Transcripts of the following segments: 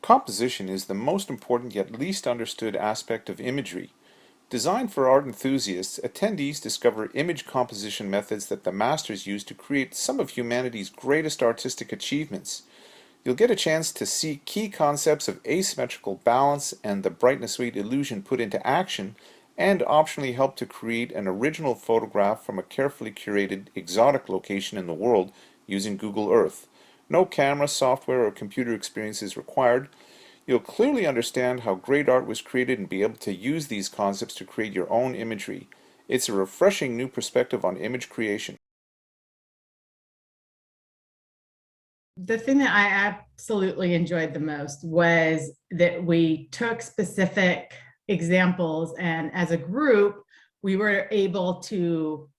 Composition is the most important yet least understood aspect of imagery. Designed for art enthusiasts, attendees discover image composition methods that the masters use to create some of humanity's greatest artistic achievements. You'll get a chance to see key concepts of asymmetrical balance and the brightness weight illusion put into action, and optionally help to create an original photograph from a carefully curated exotic location in the world using Google Earth. No camera, software, or computer experience is required. You'll clearly understand how great art was created and be able to use these concepts to create your own imagery. It's a refreshing new perspective on image creation. The thing that I absolutely enjoyed the most was that we took specific examples, and as a group, we were able to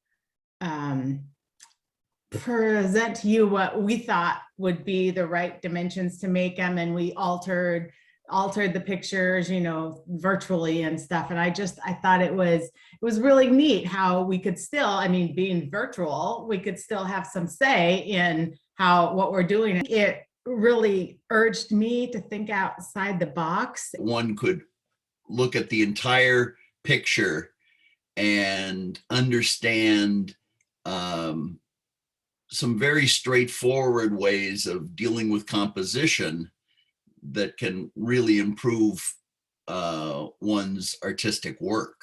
present to you what we thought would be the right dimensions to make them, and we altered the pictures, virtually and stuff. And I thought it was really neat how we could still, I mean, being virtual, we could still have some say in what we're doing. It really urged me to think outside the box. One could look at the entire picture and understand some very straightforward ways of dealing with composition that can really improve one's artistic work.